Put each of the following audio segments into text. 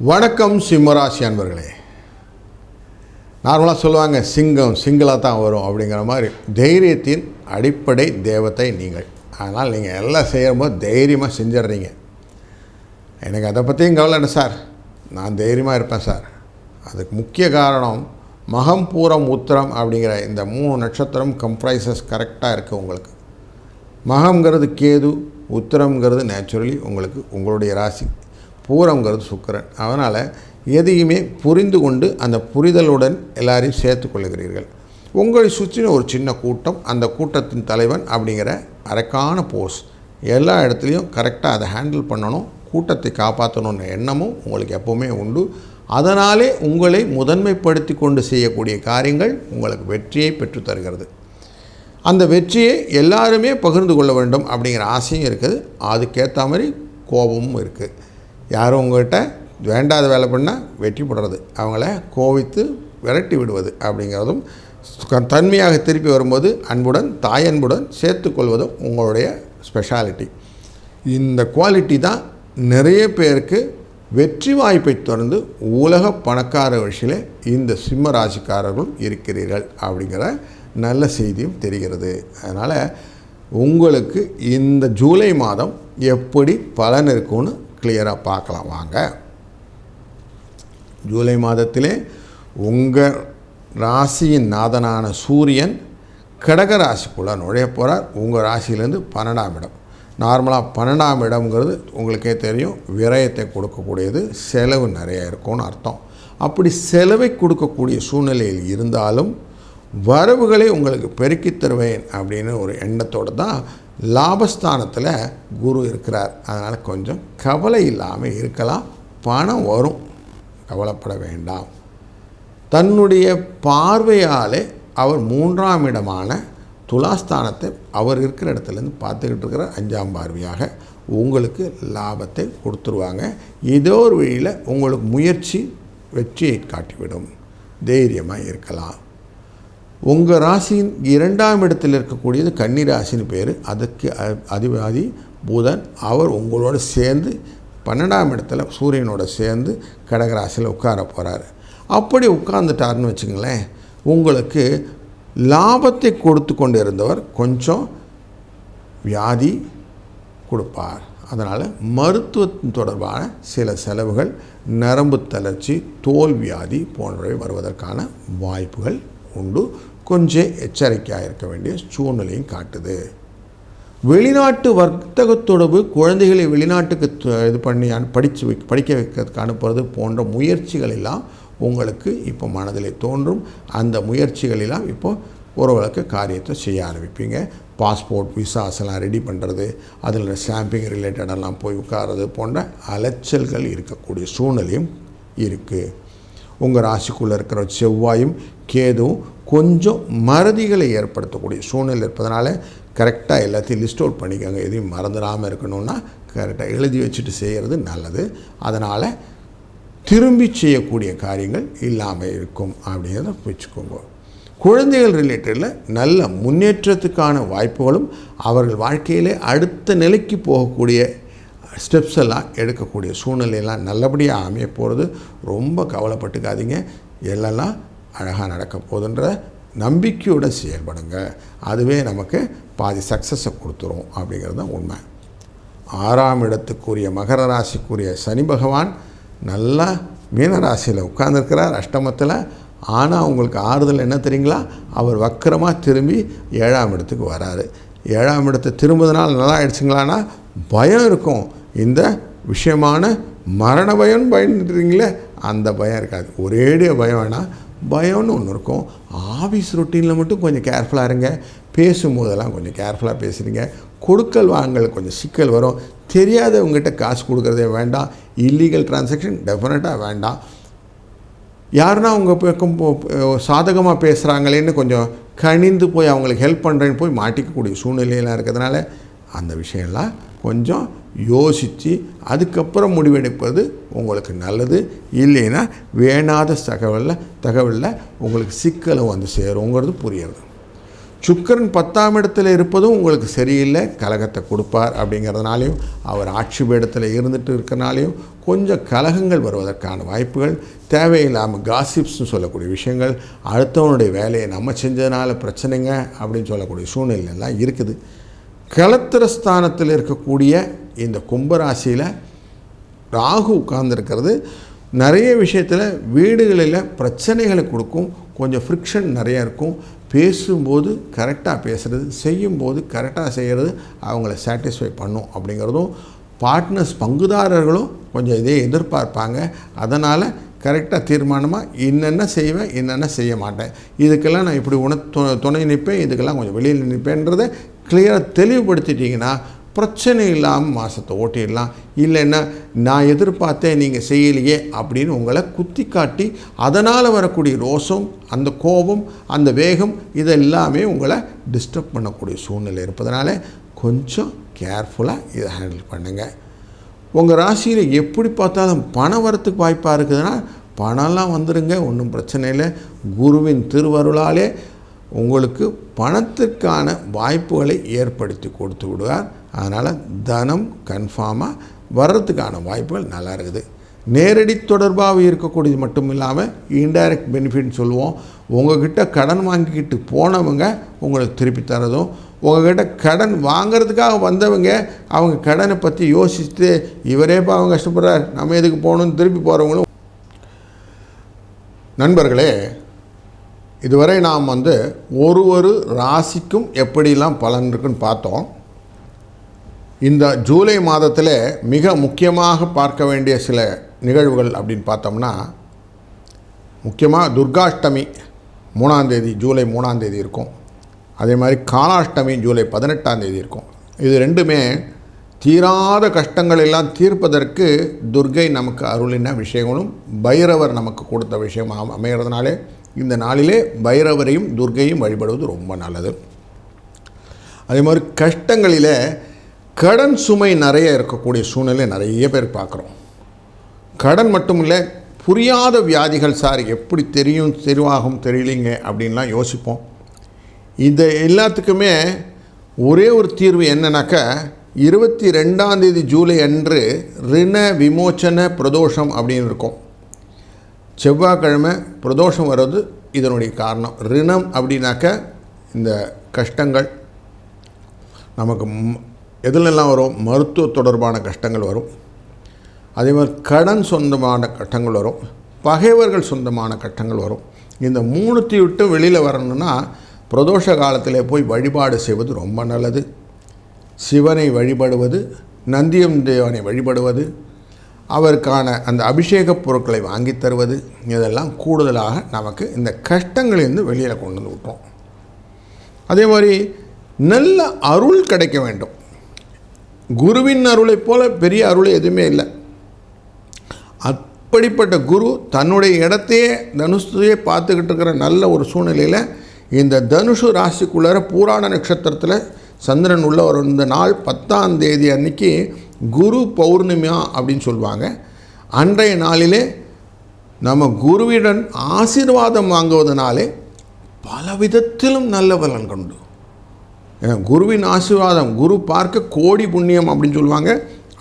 வணக்கம் சிம்மராசி அன்பர்களே. நார்மலாக சொல்லுவாங்க சிங்கம் சிங்கிளாக தான் வரும் அப்படிங்கிற மாதிரி தைரியத்தின் அடிப்படை தேவதை நீங்கள். அதனால் நீங்கள் எல்லாம் செய்யும்போது தைரியமாக செஞ்சிடுறீங்க. எனக்கு அதை பற்றியும் கவலை இல்லை சார், நான் தைரியமாக இருப்பேன் சார். அதுக்கு முக்கிய காரணம் மகம் பூரம் உத்திரம் அப்படிங்கிற இந்த 3 நட்சத்திரம் கம்ப்ரைசஸ் கரெக்டாக இருக்குது உங்களுக்கு. மகம்ங்கிறது கேது, உத்திரம்ங்கிறது நேச்சுரலி உங்களுக்கு உங்களுடைய ராசி, பூரம்ங்கிறது சுக்கிரன். அதனால் எதையுமே புரிந்து கொண்டு அந்த புரிதலுடன் எல்லாரையும் சேர்த்து கொள்ளுகிறீர்கள். உங்களை சுற்றின ஒரு சின்ன கூட்டம், அந்த கூட்டத்தின் தலைவன் அப்படிங்கிற அரக்கான போஸ் எல்லா இடத்துலையும் கரெக்டாக அதை ஹேண்டில் பண்ணணும், கூட்டத்தை காப்பாற்றணுன்ற எண்ணமும் உங்களுக்கு எப்போவுமே உண்டு. அதனாலே உங்களை முதன்மைப்படுத்தி கொண்டு செய்யக்கூடிய காரியங்கள் உங்களுக்கு வெற்றியை பெற்றுத்தருகிறது. அந்த வெற்றியை எல்லாருமே பகிர்ந்து கொள்ள வேண்டும் அப்படிங்கிற ஆசையும் இருக்குது. அதுக்கேற்ற மாதிரி கோபமும் இருக்குது. யாரும் உங்கள்கிட்ட வேண்டாத வேலை பண்ணால் வெற்றி போடுறது, அவங்கள கோவித்து விரட்டி விடுவது அப்படிங்கிறதும் தன்மையாக திருப்பி வரும்போது அன்புடன் தாயன்புடன் சேர்த்துக்கொள்வதும் உங்களுடைய ஸ்பெஷாலிட்டி. இந்த குவாலிட்டி தான் நிறைய பேருக்கு வெற்றி வாய்ப்பை தொடர்ந்து உலக பணக்கார விஷயில் இந்த சிம்ம ராசிக்காரர்களும் இருக்கிறீர்கள் அப்படிங்கிற நல்ல செய்தியும் தெரிகிறது. அதனால் உங்களுக்கு இந்த ஜூலை மாதம் எப்படி பலன் இருக்குன்னு கிளியராக பார்க்கலாம் வாங்க. ஜூலை மாதத்திலே உங்கள் ராசியின் நாதனான சூரியன் கடக ராசிக்குள்ளே நுழைய போகிறார். உங்கள் ராசியிலேருந்து 12ஆம் இடம். நார்மலாக 12ஆம் இடம்ங்கிறது உங்களுக்கே தெரியும், விரயத்தை கொடுக்கக்கூடியது, செலவு நிறைய இருக்கும்னு அர்த்தம். அப்படி செலவை கொடுக்கக்கூடிய சூழ்நிலையில் இருந்தாலும் வரவுகளை உங்களுக்கு பெருக்கித் தருவேன் அப்படின்னு ஒரு எண்ணத்தோடு தான் லாபஸ்தானத்தில் குரு இருக்கிறார். அதனால் கொஞ்சம் கவலை இல்லாமல் இருக்கலாம், பணம் வரும், கவலைப்பட வேண்டாம். தன்னுடைய பார்வையாலே அவர் 3ஆம் இடமான துலாஸ்தானத்தை அவர் இருக்கிற இடத்துலேருந்து பார்த்துக்கிட்டு இருக்கிற 5ஆம் பார்வையாக உங்களுக்கு லாபத்தை கொடுத்துருவாங்க. ஏதோ ஒரு வழியில் உங்களுக்கு முயற்சி வெற்றியை காட்டிவிடும். தைரியமாக இருக்கலாம். உங்கள் ராசியின் 2ஆம் இடத்தில் இருக்கக்கூடியது கன்னி ராசின்னு பேர். அதுக்கு அதிபதி புதன். அவர் உங்களோட சேர்ந்து 12ஆம் இடத்துல சூரியனோட சேர்ந்து கடகராசியில் உட்கார போகிறார். அப்படி உட்கார்ந்துட்டாருன்னு வச்சுங்களேன், உங்களுக்கு லாபத்தை கொடுத்து கொண்டு இருந்தவர் கொஞ்சம் வியாதி கொடுப்பார். அதனால் மருத்துவத்தின் தொடர்பான சில செலவுகள், நரம்பு தளர்ச்சி, தோல் வியாதி போன்றவை வருவதற்கான வாய்ப்புகள் உண்டு. கொஞ்சம் எச்சரிக்கையாக இருக்க வேண்டிய சூழ்நிலையும் காட்டுது. வெளிநாட்டு வர்த்தக தொடர்பு, குழந்தைகளை வெளிநாட்டுக்கு இது பண்ணி படிக்க வைக்கிறதுக்கு அனுப்புறது போன்ற முயற்சிகள் எல்லாம் உங்களுக்கு இப்போ மனதில் தோன்றும். அந்த முயற்சிகளெல்லாம் இப்போ ஓரளவுக்கு காரியத்தை செய்ய ஆரம்பிப்பீங்க. பாஸ்போர்ட் விசாஸ்லாம் ரெடி பண்ணுறது, அதில் ஸ்டாம்பிங் ரிலேட்டடெல்லாம் போய் உட்கார்றது போன்ற அலைச்சல்கள் இருக்கக்கூடிய சூழ்நிலையும் இருக்குது. உங்கள் ராசிக்குள்ளே இருக்கிற செவ்வாயும் கேதுவும் கொஞ்சம் மறதிகளை ஏற்படுத்தக்கூடிய சூழ்நிலை இருப்பதனால கரெக்டாக எல்லாத்தையும் லிஸ்ட் அவுட் பண்ணிக்கோங்க. எதையும் மறந்துடாமல் இருக்கணும்னா கரெக்டாக எழுதி வச்சுட்டு செய்கிறது நல்லது. அதனால் திரும்பி செய்யக்கூடிய காரியங்கள் இல்லாமல் இருக்கும் அப்படிங்கிறத வச்சுக்கோங்க. குழந்தைகள் ரிலேட்டடில் நல்ல முன்னேற்றத்துக்கான வாய்ப்புகளும் அவர்கள் வாழ்க்கையிலே அடுத்த நிலைக்கு போகக்கூடிய ஸ்டெப்ஸ் எல்லாம் எடுக்கக்கூடிய சூழ்நிலையெல்லாம் நல்லபடியாக அமைய போகிறது. ரொம்ப கவலைப்பட்டுக்காதீங்க, எல்லாம் அழகாக நடக்க போகுதுன்ற நம்பிக்கையோடு செயல்படுங்க. அதுவே நமக்கு பாதி சக்ஸஸை கொடுத்துரும் அப்படிங்கிறது தான் உண்மை. 6ஆம் இடத்துக்குரிய மகர ராசிக்குரிய சனி பகவான் நல்லா மீனராசியில் உட்கார்ந்துருக்கிறார் அஷ்டமத்தில். ஆனால் உங்களுக்கு ஆறுதல் என்ன தெரியுங்களா, அவர் வக்கரமாக திரும்பி 7ஆம் இடத்துக்கு வராரு. 7ஆம் இடத்தை திரும்புவதனால் நல்லா ஆயிடுச்சுங்களான்னா பயம் இருக்கும். இந்த விஷயமான மரண பயம்னு பயந்துட்டுறீங்களே, அந்த பயம் இருக்காது. ஒரேடிய பயம் வேணால் பயம்னு ஒன்று இருக்கும். ஆஃபீஸ் ரொட்டீனில் மட்டும் கொஞ்சம் கேர்ஃபுல்லாக இருங்க. பேசும்போதெல்லாம் கொஞ்சம் கேர்ஃபுல்லாக பேசுகிறீங்க. கொடுக்கல் வாங்கல் கொஞ்சம் சிக்கல் வரும். தெரியாதவங்ககிட்ட காசு கொடுக்குறதே வேண்டாம். இல்லீகல் டிரான்சாக்ஷன் டெஃபினட்டாக வேண்டாம். யாருன்னா உங்கள் பக்கம் சாதகமாக பேசுகிறாங்களேன்னு கொஞ்சம் கணிந்து போய் அவங்களுக்கு ஹெல்ப் பண்ணுறேன்னு போய் மாட்டிக்கக்கூடிய சூழ்நிலையெல்லாம் இருக்கிறதுனால அந்த விஷயம்லாம் கொஞ்சம் யோசித்து அதுக்கப்புறம் முடிவெடுப்பது உங்களுக்கு நல்லது. இல்லைன்னா வேணாத தகவலில் உங்களுக்கு சிக்கலும் வந்து சேருங்கிறது புரியுறது. சுக்கிரன் 10ஆம் இடத்துல இருப்பதும் உங்களுக்கு சரியில்லை, கலகத்தை கொடுப்பார். அப்படிங்கிறதுனாலையும் அவர் ஆட்சி பீடத்தில் இருந்துட்டு இருக்கிறனாலையும் கொஞ்சம் கலகங்கள் வருவதற்கான வாய்ப்புகள், தேவையில்லாமல் காசிப்ஸ்னு சொல்லக்கூடிய விஷயங்கள், அடுத்தவனுடைய வேலையை நம்ம செஞ்சதுனால பிரச்சனைங்க அப்படின்னு சொல்லக்கூடிய சூழ்நிலையெல்லாம் இருக்குது. களத்திரஸ்தானத்தில் இருக்கக்கூடிய இந்த கும்பராசியில் ராகு உட்கார்ந்துருக்கிறது நிறைய விஷயத்தில் வீடுகளில் பிரச்சனைகளை கொடுக்கும். கொஞ்சம் ஃப்ரிக்ஷன் நிறையா இருக்கும். பேசும்போது கரெக்டாக பேசுகிறது, செய்யும்போது கரெக்டாக செய்கிறது அவங்கள சாட்டிஸ்ஃபை பண்ணும். அப்படிங்கிறதும் பார்ட்னர்ஸ் பங்குதாரர்களும் கொஞ்சம் இதே எதிர்பார்ப்பாங்க. அதனால் கரெக்டாக தீர்மானமாக என்னென்ன செய்வேன், என்னென்ன செய்ய மாட்டேன், இதுக்கெல்லாம் நான் இப்படி துணை நிற்பேன், இதுக்கெல்லாம் கொஞ்சம் வெளியில் நிற்பேன்றதை கிளியராக தெளிவுபடுத்திட்டிங்கன்னா பிரச்சனை இல்லாமல் மாதத்தை ஓட்டிடலாம். இல்லைன்னா நான் எதிர்பார்த்தேன் நீங்கள் செய்யலையே அப்படின்னு உங்களை குத்தி காட்டி அதனால் வரக்கூடிய ரோஷம், அந்த கோபம், அந்த வேகம் இதெல்லாமே உங்களை டிஸ்டர்ப் பண்ணக்கூடிய சூழ்நிலை இருப்பதனால கொஞ்சம் கேர்ஃபுல்லாக இதை ஹேண்டில் பண்ணுங்கள். உங்கள் ராசியில் எப்படி பார்த்தாலும் பணம் வரத்துக்கு வாய்ப்பாக இருக்குதுன்னா பணம்லாம் வந்துடுங்க, ஒன்றும் பிரச்சனை இல்லை. குருவின் திருவருளாலே உங்களுக்கு பணத்துக்கான வாய்ப்புகளை ஏற்படுத்தி கொடுத்து விடுவார். அதனால் தனம் கன்ஃபார்மாக வர்றதுக்கான வாய்ப்புகள் நல்லா இருக்குது. நேரடி தொடர்பாக இருக்கக்கூடியது மட்டும் இல்லாமல் இன்டைரக்ட் பெனிஃபிட்னு சொல்லுவோம். உங்கள்கிட்ட கடன் வாங்கிக்கிட்டு போனவங்க உங்களுக்கு திருப்பி தரதும், உங்கள்கிட்ட கடன் வாங்கிறதுக்காக வந்தவங்க அவங்க கடனை பற்றி யோசிச்சுட்டு இவரேப்பா அவங்க கஷ்டப்படுறார் நம்ம எதுக்கு போகணுன்னு திருப்பி போகிறவங்களும். நண்பர்களே, இதுவரை நாம் ஒரு ராசிக்கும் எப்படிலாம் பலன் இருக்குன்னு பார்த்தோம். இந்த ஜூலை மாதத்தில் மிக முக்கியமாக பார்க்க வேண்டிய சில நிகழ்வுகள் அப்படின்னு பார்த்தோம்னா, முக்கியமாக துர்காஷ்டமி 3ஆம் தேதி, ஜூலை 3ஆம் தேதி இருக்கும். அதே மாதிரி காலாஷ்டமி ஜூலை 18ஆம் தேதி இருக்கும். இது ரெண்டுமே தீராத கஷ்டங்கள் எல்லாம் தீர்ப்பதற்கு துர்கை நமக்கு அருளின விஷயங்களும் பைரவர் நமக்கு கொடுத்த விஷயம் அமைகிறதுனாலே இந்த நாளிலே பைரவரையும் துர்கையும் வழிபடுவது ரொம்ப நல்லது. அதே மாதிரி கஷ்டங்களில் கடன் சுமை நிறைய இருக்கக்கூடிய சூழ்நிலை நிறைய பேர் பார்க்குறோம். கடன் மட்டும் இல்லை, புரியாத வியாதிகள் சார் எப்படி தெரிவாகும் தெரியலிங்க அப்படின்லாம் யோசிப்போம். இது எல்லாத்துக்குமே ஒரே ஒரு தீர்வு என்னன்னாக்கா, 22ஆம் தேதி ஜூலை அன்று ரிண விமோச்சன பிரதோஷம் அப்படின்னு இருக்கும். செவ்வாய்க்கிழமை பிரதோஷம் வர்றது இதனுடைய காரணம். ரிணம் அப்படின்னாக்க இந்த கஷ்டங்கள் நமக்கு எதுலெல்லாம் வரும், மருத்துவ தொடர்பான கஷ்டங்கள் வரும். அதே மாதிரி கடன் சொந்தமான கஷ்டங்கள் வரும், பகைவர்கள் சொந்தமான கஷ்டங்கள் வரும். இந்த மூணுத்தையும் விட்டு வெளியில் வரணும்னா பிரதோஷ காலத்தில் போய் வழிபாடு செய்வது ரொம்ப நல்லது. சிவனை வழிபடுவது, நந்தியம் தேவனை வழிபடுவது, அவருக்கான அந்த அபிஷேக பொருட்களை வாங்கி தருவது, இதெல்லாம் கூடுதலாக நமக்கு இந்த கஷ்டங்களிலிருந்து வெளியில் கொண்டு வந்து விட்டோம். அதே மாதிரி நல்ல அருள் கிடைக்க வேண்டும். குருவின் அருளை போல பெரிய அருள் எதுவுமே இல்லை. அப்படிப்பட்ட குரு தன்னுடைய இடத்தையே தனுஷையே பார்த்துக்கிட்டு இருக்கிற நல்ல ஒரு சூழ்நிலையில் இந்த தனுஷு ராசிக்குள்ளார பூராட நட்சத்திரத்தில் சந்திரன் உள்ள ஒரு இந்த நாள் 10ஆம் தேதி அன்னைக்கு குரு பௌர்ணமியா அப்படின்னு சொல்லுவாங்க. அன்றைய நாளிலே நம்ம குருவிடன் ஆசீர்வாதம் வாங்குவதனாலே பல விதத்திலும் நல்ல பலன் கொண்டு. குருவின் ஆசீர்வாதம், குரு பார்க்க கோடி புண்ணியம் அப்படின்னு சொல்லுவாங்க.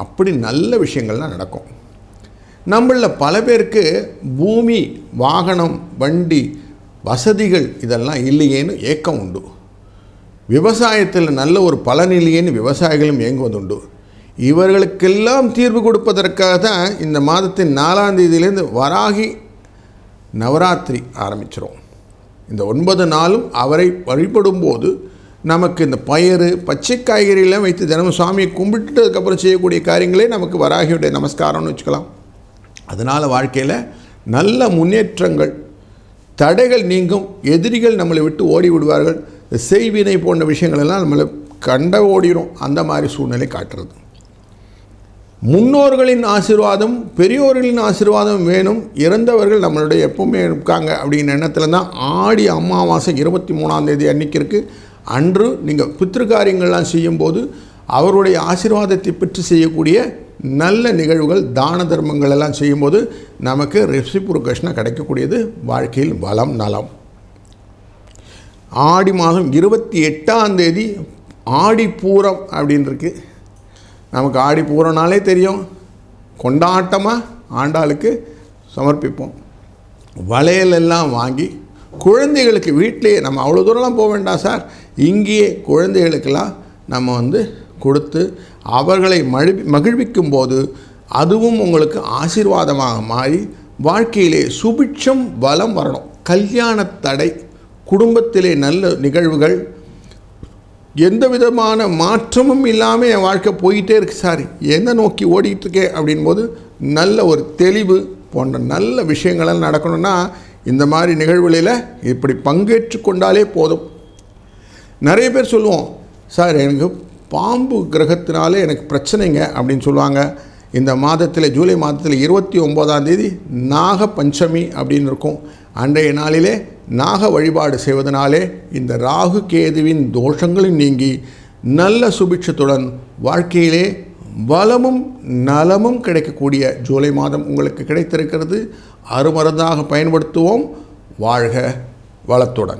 அப்படி நல்ல விஷயங்கள்லாம் நடக்கும். நம்மளில் பல பேருக்கு பூமி, வாகனம், வண்டி, வசதிகள் இதெல்லாம் இல்லையேன்னு ஏக்கம் உண்டு. விவசாயத்தில் நல்ல ஒரு பலன் இல்லையேன்னு விவசாயிகளும் ஏங்குவதுண்டு. இவர்களுக்கெல்லாம் தீர்வு கொடுப்பதற்காக தான் இந்த மாதத்தின் 4ஆம் தேதியிலேருந்து வராகி நவராத்திரி ஆரம்பிச்சிரும். இந்த 9 நாளும் அவரை வழிபடும்போது நமக்கு இந்த பயறு, பச்சை காய்கறியெல்லாம் வைத்து தினமும் சாமியை கும்பிட்டுறதுக்கப்புறம் செய்யக்கூடிய காரியங்களே நமக்கு வராகியுடைய நமஸ்காரம்னு வச்சுக்கலாம். அதனால் வாழ்க்கையில் நல்ல முன்னேற்றங்கள், தடைகள் நீங்கும், எதிரிகள் நம்மளை விட்டு ஓடி விடுவார்கள். செய்வினை போன்ற விஷயங்களெல்லாம் நம்மளை கண்ட ஓடிடும். அந்த மாதிரி சூழ்நிலை காட்டுறது. முன்னோர்களின் ஆசீர்வாதம், பெரியோர்களின் ஆசீர்வாதம் வேணும். இறந்தவர்கள் நம்மளுடைய எப்பவுமே இருக்காங்க அப்படிங்கிற எண்ணத்தில் தான் ஆடி அமாவாசை 23ஆம் தேதி அன்றைக்கி இருக்குது. அன்று நீங்கள் பித்ருக்காரியங்கள்லாம் செய்யும்போது அவருடைய ஆசீர்வாதத்தை பெற்று செய்யக்கூடிய நல்ல நிகழ்வுகள், தான தர்மங்கள் எல்லாம் செய்யும்போது நமக்கு ரெசிப்ரோகேஷனாக கிடைக்கக்கூடியது வாழ்க்கையில் வளம், நலம். ஆடி மாதம் 28ஆம் தேதி ஆடிப்பூரம் அப்படின்னு இருக்கு. நமக்கு ஆடிப்பூரம்னாலே தெரியும், கொண்டாட்டமாக ஆண்டாளுக்கு சமர்ப்பிப்போம். வளையல் எல்லாம் வாங்கி குழந்தைகளுக்கு வீட்டிலேயே, நம்ம அவ்வளோ தூரம்லாம் போக வேண்டாம் சார், இங்கேயே குழந்தைகளுக்கெல்லாம் நம்ம கொடுத்து அவர்களை மகிழ்விக்கும் போது அதுவும் உங்களுக்கு ஆசீர்வாதமாக மாறி வாழ்க்கையிலே சுபிட்சம் வளம் வரணும். கல்யாண தடை, குடும்பத்திலே நல்ல நிகழ்வுகள், எந்த விதமான மாற்றமும் இல்லாமல் என் வாழ்க்கை போயிட்டே இருக்கு சார், எதை நோக்கி ஓடிட்டுருக்கேன் அப்படின்போது நல்ல ஒரு தெளிவு போன்ற நல்ல விஷயங்கள்லாம் நடக்கணும்னா இந்த மாதிரி நிகழ்வுகளில் இப்படி பங்கேற்று கொண்டாலே போதும். நிறைய பேர் சொல்லுவோம், சார் எனக்கு பாம்பு கிரகத்தினாலே எனக்கு பிரச்சனைங்க அப்படின்னு சொல்லுவாங்க. இந்த மாதத்தில் ஜூலை மாதத்தில் 29ஆம் தேதி நாக பஞ்சமி அப்படின்னு இருக்கும். அன்றைய நாளிலே நாக வழிபாடு செய்வதனாலே இந்த ராகு கேதுவின் தோஷங்களும் நீங்கி நல்ல சுபிட்சத்துடன் வாழ்க்கையிலே வளமும் நலமும் கிடைக்கக்கூடிய ஜூலை மாதம் உங்களுக்கு கிடைத்திருக்கிறது. அருமருந்தாக பயன்படுத்துவோம். வாழ்க வளத்துடன்.